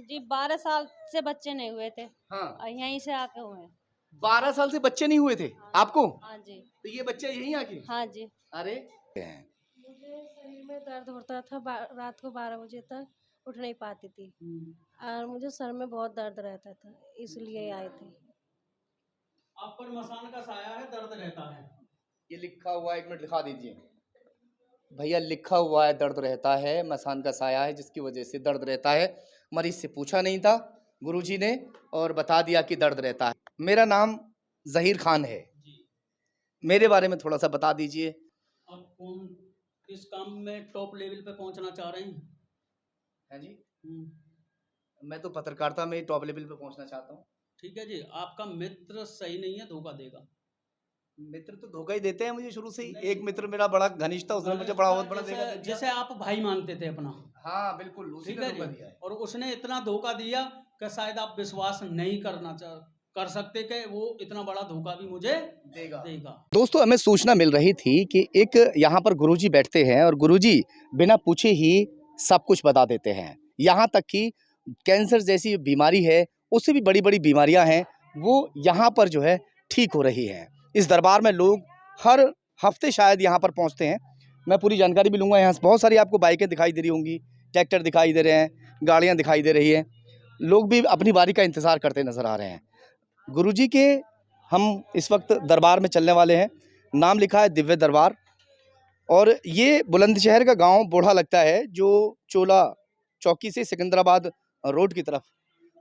जी 12 साल से बच्चे नहीं हुए थे। हाँ, यहीं से आके हुए हैं। 12 साल से बच्चे नहीं हुए थे हाँ, आपको? हाँ जी। तो ये बच्चे यहीं आके? हाँ जी। अरे मुझे शरीर में दर्द होता था, रात को 12 बजे तक उठ नहीं पाती थी और मुझे सर में बहुत दर्द रहता था, इसलिए आए थे। आप पर मसान का साया है, दर्द रहता है। ये लिखा हुआ है, 1 मिनट दिखा दीजिए भैया। लिखा हुआ है दर्द रहता है, मसान का साया है जिसकी वजह से दर्द रहता है। मरीज से पूछा नहीं था गुरुजी ने और बता दिया कि दर्द रहता है। मेरा नाम जहीर खान है, जी। मेरे बारे में थोड़ा सा बता दीजिए। आप कौन किस काम में टॉप लेवल पे पहुंचना चाह रहे हैं? हैं जी, हम्म, मैं तो पत्रकारिता में टॉप लेवल पे पहुंचना चाहता हूँ। ठीक है जी। आपका मित्र सही नहीं है, धोखा देगा। मित्र तो धोखा ही देते हैं मुझे शुरू से ही। नहीं। एक मित्र मेरा बड़ा घनिष्ठ था, उसने मुझे बड़ा बहुत बड़ा जैसे धोखा दिया। जैसे आप भाई मानते थे अपना, हाँ बिल्कुल, उसी ठीक ने है धोखा जी। दिया है। और उसने इतना धोखा दिया कि शायद आप विश्वास नहीं कर सकते कि वो इतना बड़ा धोखा भी मुझे देगा। दोस्तों, हमें सूचना मिल रही थी कि एक यहाँ पर गुरुजी बैठते हैं और गुरुजी बिना पूछे ही सब कुछ बता देते हैं। यहाँ तक कि कैंसर जैसी बीमारी है, उससे भी बड़ी बड़ी बीमारियाँ हैं, वो यहाँ पर जो है ठीक हो रही हैं। इस दरबार में लोग हर हफ्ते शायद यहाँ पर पहुँचते हैं। मैं पूरी जानकारी भी लूँगा। यहाँ से बहुत सारी आपको बाइकें दिखाई दे रही होंगी, ट्रैक्टर दिखाई दे रहे हैं, गाड़ियाँ दिखाई दे रही हैं। लोग भी अपनी बारी का इंतज़ार करते नज़र आ रहे हैं। गुरुजी के हम इस वक्त दरबार में चलने वाले हैं। नाम लिखा है दिव्य दरबार और ये बुलंदशहर का गांव बूढ़ा लगता है, जो चोला चौकी से सिकंदराबाद रोड की तरफ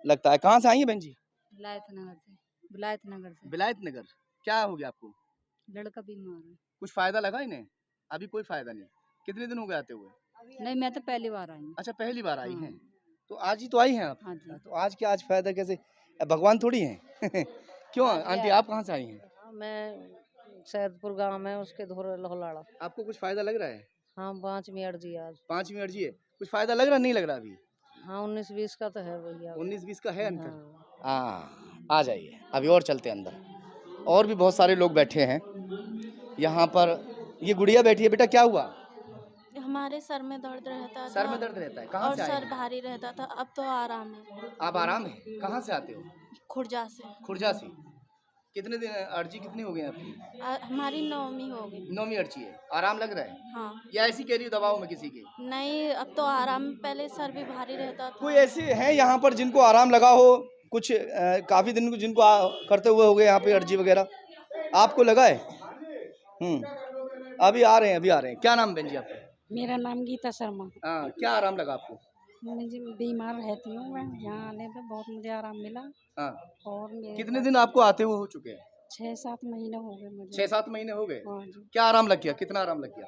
लगता है। कहाँ से आई हैं बहन जी? विलायत नगर से। विलायत नगर से। विलायत नगर। क्या हो गया आपको? लड़का बीमार है। कुछ फ़ायदा लगा इन्हें? अभी कोई फ़ायदा नहीं। कितने दिन हो गए आते हुए? नहीं, मैं तो पहली बार आई हूँ। अच्छा, पहली बार आई हाँ। हैं। तो आज ही तो आई हैं आप? हाँ जी। तो आज क्या, आज फ़ायदा कैसे? भगवान थोड़ी हैं। क्यों आंटी, आप कहाँ से आई हैं? मैं सैदपुर गांव में उसके धोर लोहलाड़ा। आपको कुछ फ़ायदा लग रहा है? हाँ, 5वीं अर्जी आज। 5वीं अर्जी है। कुछ फ़ायदा लग रहा, नहीं लग रहा अभी? हाँ, 19-20 का तो है भैया। 19-20 का है अंतर? हाँ। हाँ, आ जाइए, अभी और चलते हैं अंदर। और भी बहुत सारे लोग बैठे हैं यहाँ पर। ये गुड़िया बैठी है। बेटा क्या हुआ? हमारे सर में दर्द रहता सर था में दर्द रहता है। कहाँ और से आए सर हैं? भारी रहता था, अब तो आराम है। आप आराम है? कहाँ से आते हो? खुर्जा से। खुर्जा से। कितने दिन अर्जी कितनी हो गई आपकी? हमारी 9वीं हो गई। 9वीं अर्जी है। आराम लग रहा है हाँ। या ऐसी कह रही हो दबाव में किसी के? नहीं, अब तो आराम, पहले सर भी भारी रहता कोई था। ऐसे हैं यहाँ पर जिनको आराम लगा हो? कुछ काफ़ी दिन जिनको करते हुए हो गए यहाँ पे अर्जी वगैरह, आपको लगा है? अभी आ रहे हैं, अभी आ रहे हैं। क्या नाम बहन जी आपका? मेरा नाम गीता शर्मा। हाँ, क्या आराम लगा आपको? मुझे बीमार रहती हूँ मैं, यहाँ आने पे बहुत मुझे आराम मिला हाँ, और मेरे कितने दिन आपको आते हुए हो चुके हैं? 6-7 महीने हो गए मुझे। 6-7 महीने हो गए। हाँ जी। क्या आराम लग गया? कितना आराम लग गया?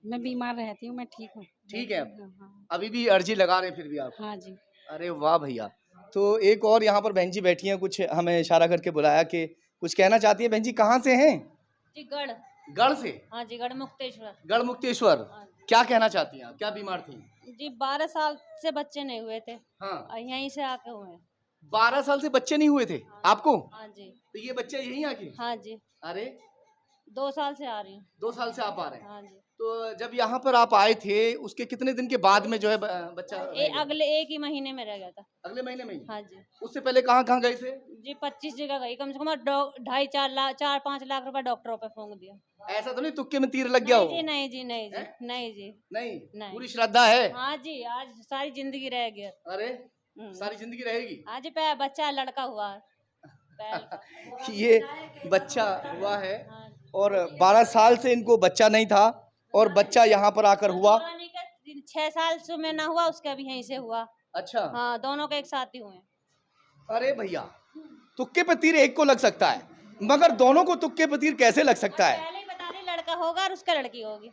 मैं बीमार रहती हूँ, मैं ठीक हूँ। ठीक है। हाँ, हाँ। अभी भी अर्जी लगा रहे हैं फिर भी आप? हाँ जी। अरे वाह भैया। तो एक और यहाँ पर बहन जी बैठी हैं, कुछ हमें इशारा करके बुलाया कि कुछ कहना चाहती है। बहन जी कहाँ से हैं? जी गढ़। गढ़ से? हाँ जी, गढ़ मुक्तेश्वर। गढ़ मुक्तेश्वर। हाँ क्या कहना चाहती हैं आप? क्या बीमार थी? जी 12 साल से बच्चे नहीं हुए थे। हाँ, यहीं से आके हुए हैं। 12 साल से बच्चे नहीं हुए थे हाँ। आपको? हाँ जी। तो ये बच्चे यहीं आके? हाँ जी। अरे 2 साल से आ रही हूँ। 2 साल से आप आ रहे हैं। हाँ जी। तो जब यहाँ पर आप आए थे उसके कितने दिन के बाद में जो है बच्चा रह गया? अगले एक ही महीने में रह गया था। अगले महीने में ही? हाँ जी। उससे पहले कहाँ कहाँ गए थे? जी 25 जगह गई, कम से कम 2.5-4 लाख 4-5 लाख रुपए डॉक्टरों पे फूंक दिया। ऐसा तो नहीं तुक्के में तीर लग गया हो? नहीं जी, नहीं जी, हैं? नहीं जी। नहीं, नहीं। पूरी श्रद्धा है? हाँ जी, आज सारी जिंदगी रह गया। अरे सारी जिंदगी रहेगी? आज बच्चा लड़का हुआ है। पहल का। ये बच्चा हुआ है हाँ जी। और 12 साल से इनको बच्चा नहीं था और बच्चा यहाँ पर आकर हुआ। 6 साल से में ना हुआ, उसका भी यहीं से हुआ। अच्छा। हाँ, दोनों के एक साथ ही हुए। अरे भैया, तुक्के पे तीर एक को लग सकता है, मगर दोनों को तुक्के पे तीर कैसे लग सकता है? पहले ही बता दी लड़का होगा और उसका लड़की होगी।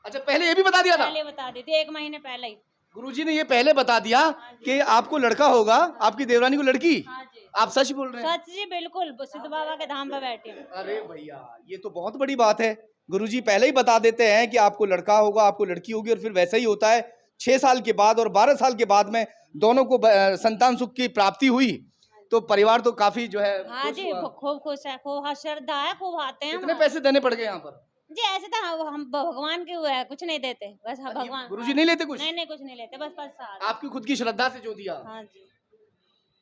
अच्छा, पहले ये भी बता दिया था? पहले बता दी थी, 1 महीने पहले ही। गुरुजी ने ये पहले बता दिया कि आपको लड़का होगा, आपकी देवरानी को लड़की। हाँ जी। आप सच बोल रहे हैं? सच जी, बिल्कुल सिद्ध बाबा के धाम पे बैठी हूँ। अरे भैया, ये तो बहुत बड़ी बात है। गुरुजी पहले ही बता देते हैं कि आपको लड़का होगा, आपको लड़की होगी, और फिर वैसा ही होता है। 6 साल के बाद और 12 साल के बाद में दोनों को संतान सुख की प्राप्ति हुई, तो परिवार तो काफी जो है हाँ खुश जी, हुआ। खूब खुश है, खूब श्रद्धा है, खूब आते हैं कितने वहाँ। पैसे देने पड़ गए यहाँ पर? जी ऐसे तो हम भगवान के हुए हैं, कुछ नहीं देते, बस ये भगवान। गुरुजी नहीं लेते कुछ? नहीं कुछ नहीं लेते, बस प्रसाद। आपकी खुद की श्रद्धा से जो दिया। हाँ जी।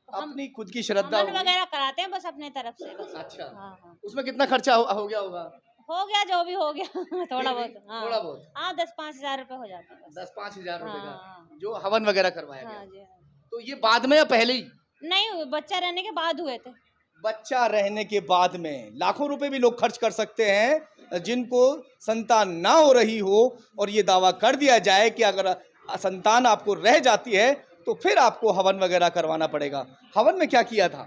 हम अपनी खुद की श्रद्धा हवन होगी। वगैरह कराते हैं बस अपने तरफ से बस। अच्छा, हाँ हाँ उसमें कितना खर्चा हो गया होगा? हो गया जो भी हो गया थोड़ा फिर भी बहुत हाँ थोड़ा बहुत हाँ 10-5 हज़ार रुपये हो जाते हैं बस। 10-5 हज़ार रुपए का हाँ जो हवन वगैरह करवाया गया। हाँ जी हाँ। तो ये बाद में या पहले ही? नहीं बच्चा रहने के बाद हुए थे। बच्चा रहने के बाद में लाखों रुपए भी लोग खर्च कर सकते हैं, जिनको संतान ना हो रही हो और ये दावा कर दिया जाए कि अगर संतान आपको रह जाती है तो फिर आपको हवन वगैरह करवाना पड़ेगा। हवन में क्या किया था?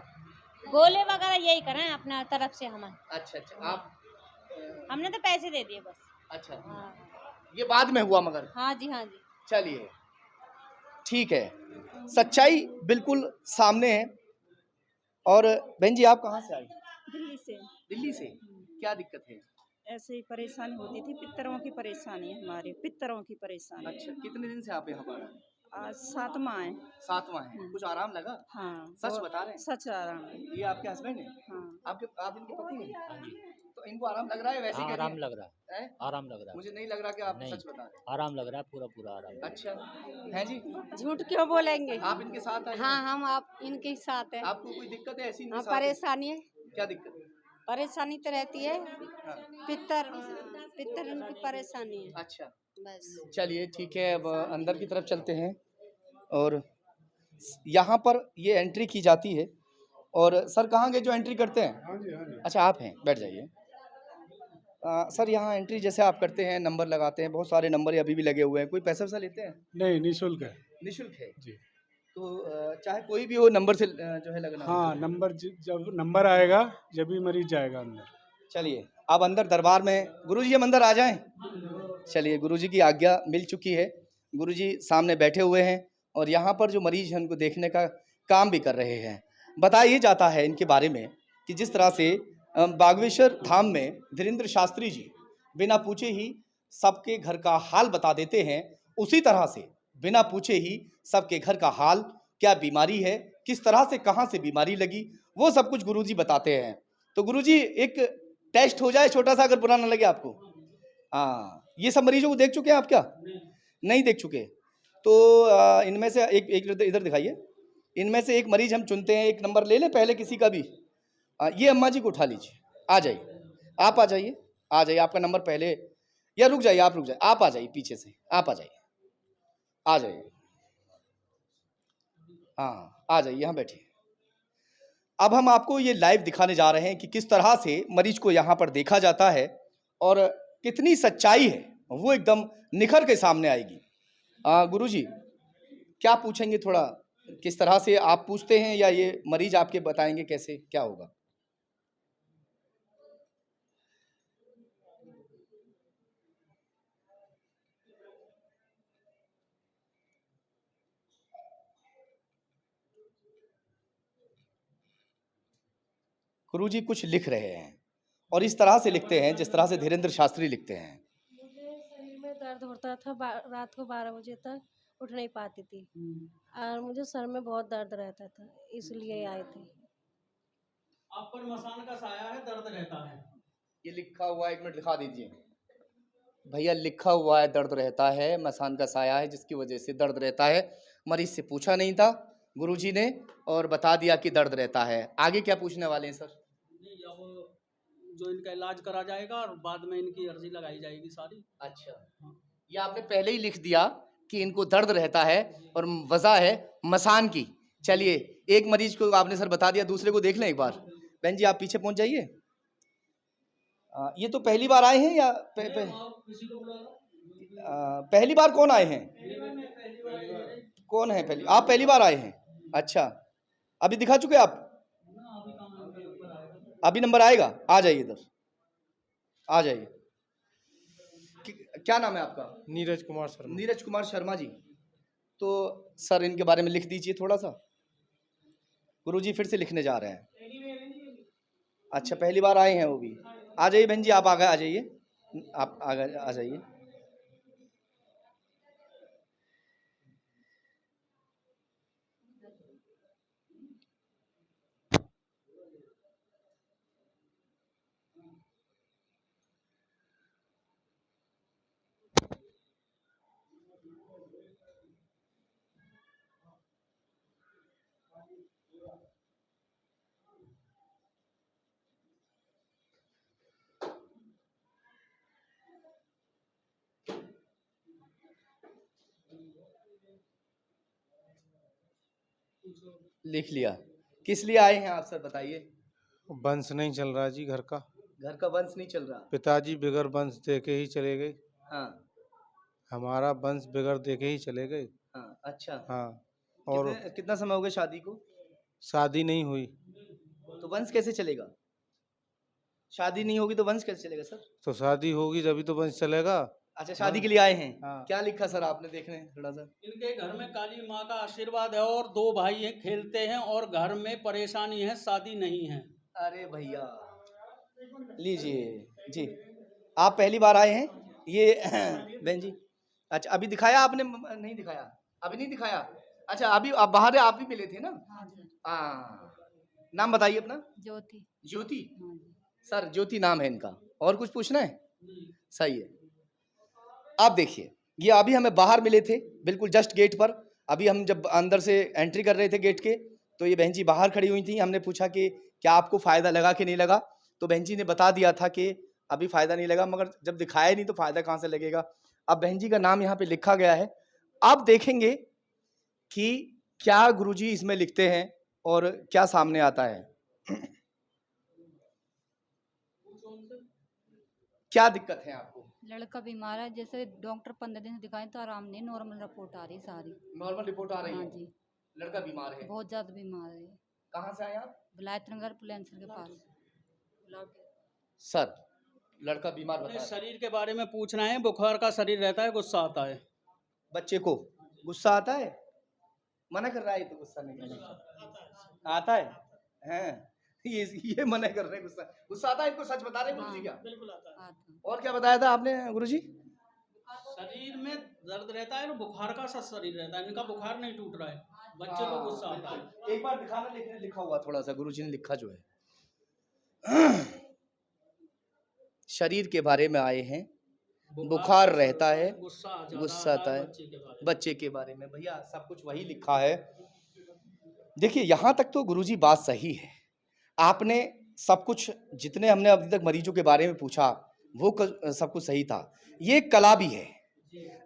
गोले वगैरह यही करें अपना तरफ से हवन। अच्छा अच्छा, आप हमने तो पैसे दे दिए बस। अच्छा, हाँ ये बाद में हुआ मगर। हाँ जी हाँ जी। चलिए ठीक है, सच्चाई बिल्कुल सामने है। और बहन जी आप कहाँ से आई? दिल्ली से दिल्ली से। क्या दिक्कत है? ऐसे ही परेशानी होती थी, पितरों की परेशानी है, हमारे पितरों की परेशानी। अच्छा, कितने दिन से आप यहाँ पर? आज 7 माह है। 7वां है। कुछ आराम लगा? हाँ सच बता रहे हैं? सच आराम है। ये आपके हस्बैंड हैं? हाँ आप इनके पति हैं? तो इनको आराम लग रहा है वैसे ही कह आराम रही लग रहा है, हैं? आराम लग रहा मुझे नहीं लग रहा कि आप नहीं। सच बता रहे आराम लग रहा है, पूरा पूरा आराम। हैं। अच्छा, हैं जी? झूठ क्यों बोलेंगे? आप इनके साथ आए हाँ हैं? हम आप इनके साथ हैं। आपको कोई दिक्कत है ऐसी इनके हाँ साथ? परेशानी है, क्या दिक्कत है? परेशानी तो रहती है। हाँ, पितर पितर इनकी परेशानी है अच्छा, बस। चलिए ठीक है, अब अंदर की तरफ चलते हैं। और यहाँ पर ये एंट्री की जाती है। और सर कहाँ गए जो एंट्री करते हैं? हाँ जी हाँ जी। अच्छा आप हैं, बैठ जाइए। सर यहाँ एंट्री जैसे आप करते हैं, नंबर लगाते हैं, बहुत सारे नंबर अभी भी लगे हुए हैं, कोई पैसा वैसा लेते हैं? नहीं निःशुल्क है निःशुल्क है जी। तो चाहे कोई भी हो नंबर से जो है लगना हाँ होता है। नंबर जब नंबर आएगा जब भी मरीज जाएगा अंदर। चलिए अब अंदर दरबार में गुरुजी हम अंदर आ जाएं। चलिए गुरुजी की आज्ञा मिल चुकी है, गुरुजी सामने बैठे हुए हैं और यहाँ पर जो मरीज हैं उनको देखने का काम भी कर रहे हैं। बताया जाता है इनके बारे में कि जिस तरह से बागेश्वर धाम में धीरेन्द्र शास्त्री जी बिना पूछे ही सबके घर का हाल बता देते हैं, उसी तरह से बिना पूछे ही सबके घर का हाल, क्या बीमारी है, किस तरह से कहाँ से बीमारी लगी, वो सब कुछ गुरुजी बताते हैं। तो गुरुजी एक टेस्ट हो जाए छोटा सा, अगर बुरा ना लगे आपको। हाँ, ये सब मरीजों को देख चुके हैं आप क्या? नहीं देख चुके? तो इनमें से एक एक इधर दिखाइए। इनमें से एक मरीज हम चुनते हैं, एक नंबर ले लें पहले किसी का भी। ये अम्मा जी को उठा लीजिए, आ जाइए, आप आ जाइए, आ जाइए, आपका नंबर पहले, या रुक जाइए, आप रुक जाइए, आप आ जाइए पीछे से, आप आ जाइए, आ जाइए, हाँ आ जाइए, यहाँ बैठिए। अब हम आपको ये लाइव दिखाने जा रहे हैं कि किस तरह से मरीज को यहाँ पर देखा जाता है और कितनी सच्चाई है वो एकदम निखर के सामने आएगी। गुरुजी क्या पूछेंगे, थोड़ा किस तरह से आप पूछते हैं या ये मरीज आपके बताएंगे कैसे क्या होगा? गुरुजी कुछ लिख रहे हैं और इस तरह से लिखते हैं जिस तरह से धीरेन्द्र शास्त्री लिखते हैं। मुझे शरीर में दर्द होता था, रात को 12 बजे तक उठ नहीं पाती थी और मुझे सर में बहुत दर्द रहता था, इसलिए आए थे। आप पर मसान का साया है, दर्द रहता है। ये लिखा हुआ है, 1 मिनट दिखा दीजिए भैया, लिखा हुआ है दर्द रहता है, मसान का साया है जिसकी वजह से दर्द रहता है। मरीज से पूछा नहीं था गुरुजी ने और बता दिया कि दर्द रहता है। आगे क्या पूछने वाले हैं सर? नहीं, अब जो इनका इलाज करा जाएगा और बाद में इनकी अर्जी लगाई जाएगी सारी। अच्छा, ये आपने पहले ही लिख दिया कि इनको दर्द रहता है और वजह है मसान की। चलिए एक मरीज को आपने सर बता दिया, दूसरे को देख लें एक बार। बहन जी आप पीछे पहुंच जाइए। ये तो पहली बार आए हैं या पहली बार कौन आए हैं? कौन है पहली? आप पहली बार आए हैं? अच्छा, अभी दिखा चुके आप? अभी नंबर आएगा, आ जाइए इधर, आ जाइए। क्या नाम है आपका? नीरज कुमार शर्मा। नीरज कुमार शर्मा जी। तो सर इनके बारे में लिख दीजिए थोड़ा सा। गुरुजी फिर से लिखने जा रहे हैं। अच्छा, पहली बार आए हैं वो भी। आ जाइए बहन जी, आप आगे आ जाइए, आप आगे आ जाइए। लिख लिया। किस लिए आए हैं आप सर, बताइए। वंश नहीं चल रहा जी घर का। घर का वंश नहीं चल रहा। पिताजी बगैर वंश देके ही चले गए। हाँ हमारा वंश बगैर देके ही चले गए। हाँ, अच्छा। हाँ। और कितना समय हो गया शादी को? शादी नहीं हुई तो वंश कैसे चलेगा? शादी नहीं होगी तो वंश कैसे चलेगा सर? तो शादी होगी तभी तो वंश चलेगा। अच्छा, शादी के लिए आए हैं। हाँ। क्या लिखा सर आपने, देख रहे हैं थोड़ा सा। इनके घर में काली माँ का आशीर्वाद है और 2 भाई हैं, खेलते हैं और घर में परेशानी है, शादी नहीं है। अरे भैया लीजिए जी, आप पहली बार आए हैं ये बहन जी? अच्छा, अभी दिखाया आपने? नहीं दिखाया, अभी नहीं दिखाया। अच्छा, अभी आप बाहर आप भी मिले थे ना? हाँ, नाम बताइए अपना। ज्योति। ज्योति। सर ज्योति नाम है इनका, और कुछ पूछना है? सही है। आप देखिए, ये अभी हमें बाहर मिले थे, बिल्कुल जस्ट गेट पर। अभी हम जब अंदर से एंट्री कर रहे थे गेट के, तो ये बहन जी बाहर खड़ी हुई थी। हमने पूछा कि क्या आपको फ़ायदा लगा कि नहीं लगा, तो बहन जी ने बता दिया था कि अभी फ़ायदा नहीं लगा, मगर जब दिखाया नहीं तो फ़ायदा कहाँ से लगेगा। अब बहन जी का नाम यहाँ पे लिखा गया है। आप देखेंगे कि क्या गुरुजी इसमें लिखते हैं और क्या सामने आता है। क्या दिक्कत है आपको? लड़का बीमार है, जैसे डॉक्टर 15 दिन से दिखाए तो आराम नहीं, नॉर्मल रिपोर्ट आ रही है सारी। नॉर्मल रिपोर्ट आ रही हाँ है? जी, लड़का बीमार है? बहुत ज्यादा बीमार है। कहाँ से आए आप? विलायतनगर पुलेंसर के पास। सर लड़का बीमार अपने बता। शरीर के बारे में पूछना है, बुखार का शरीर रहता है, गुस्सा आता है। बच्चे को गुस्सा आता है? मना कर रहा है तो गुस्सा नहीं करने आता है? हैं? ये मना कर रहे हैं, गुस्सा गुस्सा आता है इनको? सच बता रहे हैं गुरुजी? क्या बिल्कुल आता है। और क्या बताया था आपने गुरुजी? शरीर में दर्द रहता है, बुखार का सा शरीर रहता है, इनका बुखार नहीं टूट रहा है, बच्चे को गुस्सा आता है। एक बार दिखाना, लिखा हुआ थोड़ा सा गुरुजी ने लिखा जो है। शरीर के बारे में आए हैं, बुखार रहता है, गुस्सा आता है, बच्चे के बारे में। भैया सब कुछ वही लिखा है। देखिए यहाँ तक तो गुरुजी बात सही है। आपने सब कुछ, जितने हमने अभी तक मरीजों के बारे में पूछा, वो सब कुछ सही था। ये कला भी है।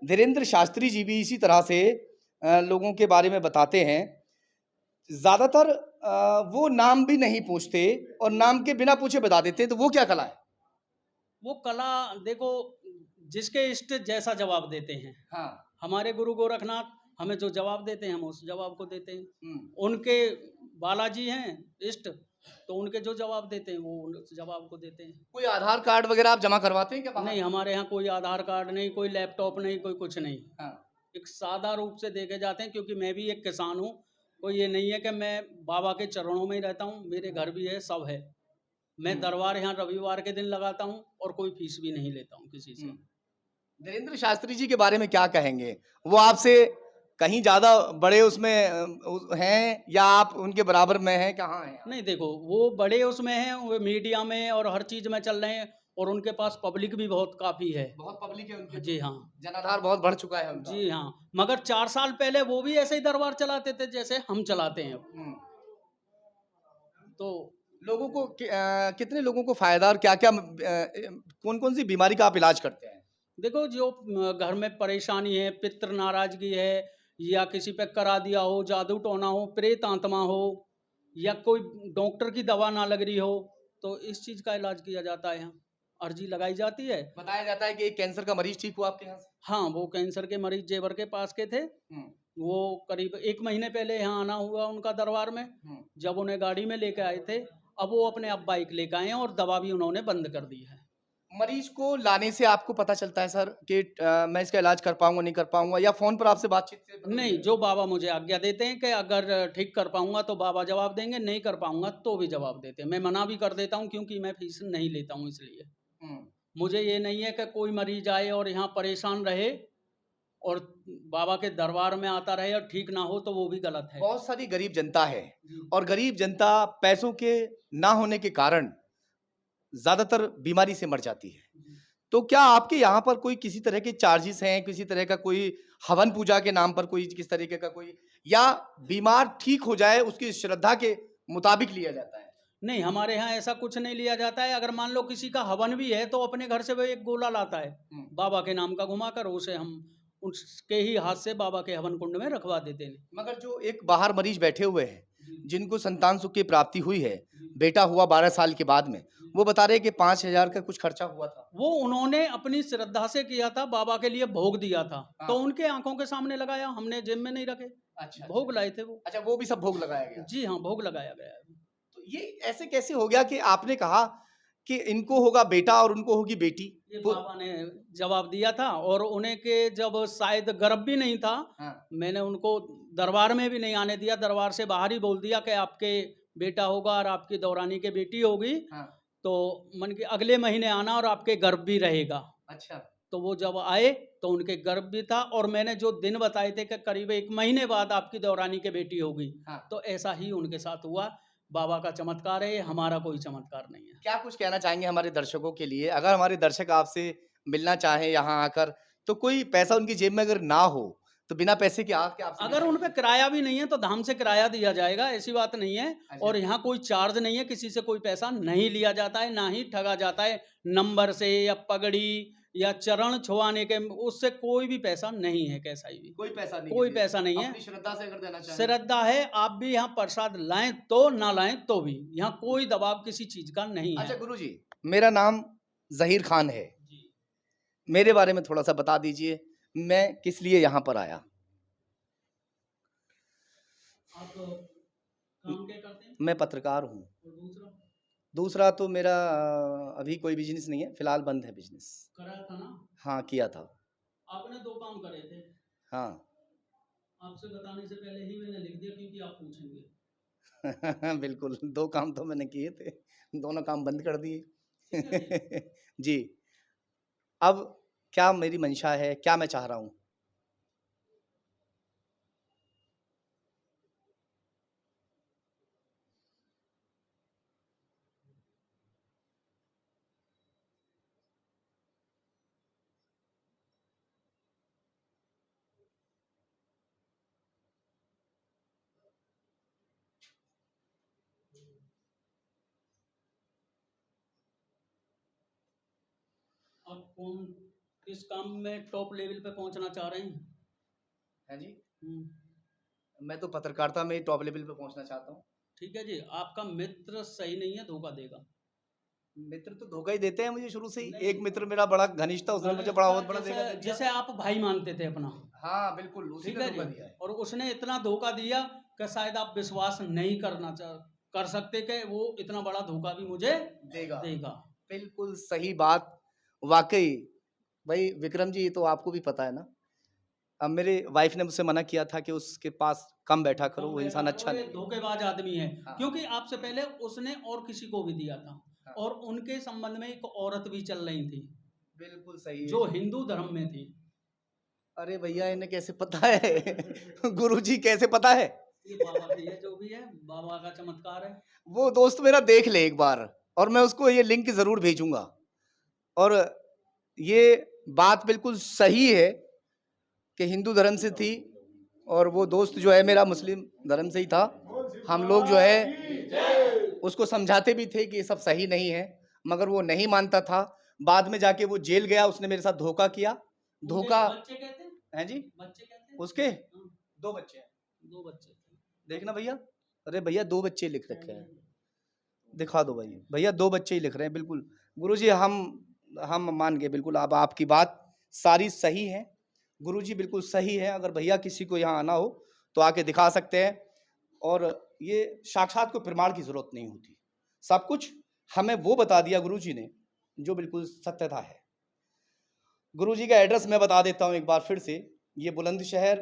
धीरेन्द्र शास्त्री जी भी इसी तरह से लोगों के बारे में बताते हैं। ज्यादातर वो नाम भी नहीं पूछते और नाम के बिना पूछे बता देते हैं। तो वो क्या कला है? वो कला देखो, जिसके इष्ट जैसा जवाब देते हैं। हाँ। हमारे गुरु गोरखनाथ हमें जो जवाब देते हैं हम उस जवाब को देते हैं। उनके बालाजी हैं इष्ट, तो उनके जो जवाब देते हैं वो उस जवाब को देते हैं। कोई आधार कार्ड वगैरह आप जमा करवाते हैं क्या? नहीं, हमारे यहाँ कोई आधार कार्ड नहीं, कोई लैपटॉप नहीं, कोई कुछ नहीं। हाँ। एक सादा रूप से देखे जाते हैं, क्योंकि मैं भी एक किसान हूँ। कोई ये नहीं है कि मैं बाबा के चरणों में ही रहता हूँ, मेरे घर भी है, सब है। मैं दरबार यहाँ रविवार के दिन लगाता हूँ और कोई फीस भी नहीं लेता हूँ किसी से। धीरेन्द्र शास्त्री जी के बारे में क्या कहेंगे? वो आपसे कहीं ज्यादा बड़े उसमें हैं या आप उनके बराबर में हैं? कहाँ हैं? नहीं, देखो वो बड़े उसमें हैं, वो मीडिया में और हर चीज में चल रहे हैं, और उनके पास पब्लिक भी बहुत काफी है। बहुत पब्लिक है उनके। जी हाँ, जनाधार बहुत बढ़ चुका है उनका। जी हाँ। मगर 4 साल पहले वो भी ऐसे ही दरबार चलाते थे जैसे हम चलाते हैं। तो लोगों को कितने लोगों को फायदा और क्या क्या कौन कौन सी बीमारी का आप इलाज करते हैं? देखो, जो घर में परेशानी है, पितृ नाराजगी है, या किसी पे करा दिया हो, जादू टोना हो, प्रेत आत्मा हो, या कोई डॉक्टर की दवा ना लग रही हो, तो इस चीज का इलाज किया जाता है। यहाँ अर्जी लगाई जाती है। बताया जाता है कि एक कैंसर का मरीज ठीक हुआ आपके यहाँ से? हाँ, वो कैंसर के मरीज जेवर के पास के थे। वो करीब 1 महीने पहले यहाँ आना हुआ उनका दरबार में। जब उन्हें गाड़ी में लेके आए थे, अब वो अपने आप बाइक लेके आए हैं और दवा भी उन्होंने बंद कर दी है। मरीज को लाने से आपको पता चलता है सर कि मैं इसका इलाज कर पाऊंगा नहीं कर पाऊंगा, या फोन पर आपसे बातचीत से? नहीं, जो बाबा मुझे आज्ञा देते हैं कि अगर ठीक कर पाऊंगा तो बाबा जवाब देंगे, नहीं कर पाऊंगा तो भी जवाब देते हैं। मैं मना भी कर देता हूं, क्योंकि मैं फीस नहीं लेता हूं। इसलिए मुझे ये नहीं है कि कोई मरीज आए और यहाँ परेशान रहे और बाबा के दरबार में आता रहे और ठीक ना हो, तो वो भी गलत है। बहुत सारी गरीब जनता है और गरीब जनता पैसों के ना होने के कारण ज्यादातर बीमारी से मर जाती है। तो क्या आपके यहाँ पर कोई किसी तरह के चार्जेस हैं, किसी तरह का कोई हवन पूजा के नाम पर कोई किस तरीके का कोई, या बीमार ठीक हो जाए उसकी श्रद्धा के मुताबिक लिया जाता है? नहीं, हमारे यहाँ ऐसा कुछ नहीं लिया जाता है। अगर मान लो किसी का हवन भी है तो अपने घर से वो एक गोला लाता है बाबा के नाम का घुमाकर, उसे हम उसके ही हाथ से बाबा के हवन कुंड में रखवा देते हैं। मगर जो एक बाहर मरीज बैठे हुए हैं जिनको संतान सुख की प्राप्ति हुई है, बेटा हुआ 12 साल के बाद में, वो बता रहे हैं कि 5,000 का कुछ खर्चा हुआ था। वो उन्होंने अपनी श्रद्धा से किया था, बाबा के लिए भोग दिया था, हाँ। तो उनके आंखों के सामने लगाया, हमने जेब में नहीं रखे। अच्छा, भोग लाए थे वो। अच्छा, वो भी सब भोग लगाया गया। जी हाँ, भोग लगाया गया है। तो ये ऐसे कैसे हो गया कि आपने कहा कि इनको होगा बेटा और उनको होगी बेटी? ये बाबा ने जवाब दिया था, और उन्हें के जब शायद गर्भ भी नहीं था, हाँ। मैंने उनको दरबार में भी नहीं आने दिया, दरबार से बाहर ही बोल दिया कि आपके बेटा होगा और आपकी दौरानी के बेटी होगी, हाँ। तो मन के अगले महीने आना और आपके गर्भ भी रहेगा। अच्छा। तो वो जब आए तो उनके गर्भ भी था, और मैंने जो दिन बताए थे कि करीब 1 महीने बाद आपकी दौरानी के बेटी होगी, हाँ। तो ऐसा ही उनके साथ हुआ। बाबा का चमत्कार है, ये हमारा कोई चमत्कार नहीं है। क्या कुछ कहना चाहेंगे हमारे दर्शकों के लिए? अगर हमारे दर्शक आपसे मिलना चाहें यहाँ आकर, तो कोई पैसा उनकी जेब में अगर ना हो, तो बिना पैसे के आके आपसे मिल अगर उन पे सकते किराया भी नहीं है तो धाम से किराया दिया जाएगा, ऐसी बात नहीं है। अच्छा। और यहाँ कोई चार्ज नहीं है, किसी से कोई पैसा नहीं लिया जाता है, ना ही ठगा जाता है नंबर से या पगड़ी या चरण छुआने के, उससे कोई भी पैसा नहीं है। कैसा ही भी हैं? कोई पैसा नहीं कोई है। पैसा नहीं है। अपनी श्रद्धा से अगर देना चाहें। श्रद्धा है, आप भी यहाँ प्रसाद लाएं तो, ना लाएं तो भी, यहाँ कोई दबाव किसी चीज का नहीं अच्छा है। गुरुजी, मेरा नाम ज़हीर खान है। जी। मेरे बारे में थोड़ा सा बता दीजिए, मैं किस लिए यहाँ पर आया? आप काम क्या करते हैं? मैं पत्रकार हूँ। और दूसरा दूसरा तो मेरा अभी कोई बिजनेस नहीं है, फिलहाल बंद है बिजनेस। करा था ना, हाँ, किया था। आपने 2 काम करे थे। हाँ। आपसे बताने से पहले ही मैंने लिख दिया, क्योंकि आप पूछेंगे। बिल्कुल, 2 काम तो मैंने किए थे, दोनों काम बंद कर दिए। ठीक है जी। अब क्या मेरी मंशा है, क्या मैं चाह रहा हूँ? आप कौन, किस काम में टॉप लेवल पे पहुंचना चाह रहे हैं? हैं जी? हम्म, मैं तो पत्रकारिता में टॉप लेवल पे पहुँचना चाहता हूँ। ठीक है जी। आपका मित्र सही नहीं है, धोखा देगा। मित्र तो धोखा ही देते हैं मुझे शुरू से ही। नहीं। एक मित्र मेरा बड़ा घनिष्ठ था, उसने मुझे बड़ा बहुत बड़ा धोखा दे जैसे, दिया। जैसे आप भाई मानते थे अपना, हाँ, बिल्कुल, उसी ठीक ने है धोखा जी, दिया है। और उसने इतना धोखा दिया कि शायद आप विश्वास नहीं कर सकते कि वो इतना बड़ा धोखा भी मुझे देगा। देगा। बिल्कुल सही बात। वाक़ई भाई विक्रम जी, ये तो आपको भी पता है ना? अब मेरे वाइफ ने मुझसे मना किया था कि उसके पास कम बैठा करो, वो इंसान अच्छा वो नहीं एक है। धोखेबाज आदमी है। हाँ। क्योंकि आपसे पहले उसने और किसी को भी दिया था, हाँ। और उनके संबंध में एक औरत भी चल रही थी, बिल्कुल सही है। जो हिंदू धर्म में थी। अरे भैया, इन्हें कैसे पता है? गुरुजी कैसे पता है? ये बाबा की है, जो भी है बाबा का चमत्कार है। वो दोस्त मेरा देख ले एक बार, और मैं उसको ये लिंक ज़रूर भेजूँगा। और ये बात बिल्कुल सही है कि हिंदू धर्म से थी, और वो दोस्त जो है मेरा मुस्लिम धर्म से ही था। हम लोग जो है उसको समझाते भी थे कि ये सब सही नहीं है, मगर वो नहीं मानता था। बाद में जाके वो जेल गया, उसने मेरे साथ धोखा किया। धोखा बच्चे कहते हैं, है जी? बच्चे कहते हैं उसके हाँ, 2 बच्चे हैं। 2 बच्चे थे। देखना भैया। अरे भैया, 2 बच्चे लिख रखे हैं। दिखा दो भाई। भैया 2 बच्चे ही लिख रहे हैं। बिल्कुल गुरुजी, हम मान गए बिल्कुल। अब आपकी बात सारी सही है गुरुजी, बिल्कुल सही है। अगर भैया किसी को यहाँ आना हो तो आके दिखा सकते हैं, और ये साक्षात कोई प्रमाण की जरूरत नहीं होती। सब कुछ हमें वो बता दिया गुरुजी ने जो बिल्कुल सत्यता है। गुरुजी का एड्रेस मैं बता देता हूँ एक बार फिर से। ये बुलंदशहर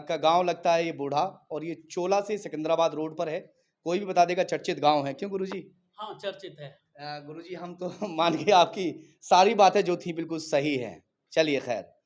का गांव लगता है ये बूढ़ा, और ये चोला से सिकंदराबाद रोड पर है। कोई भी बता देगा, चर्चित गांव है। क्यों गुरुजी? हाँ, चर्चित है। गुरुजी, हम तो मान गए आपकी सारी बातें जो थी बिल्कुल सही हैं। चलिए खैर।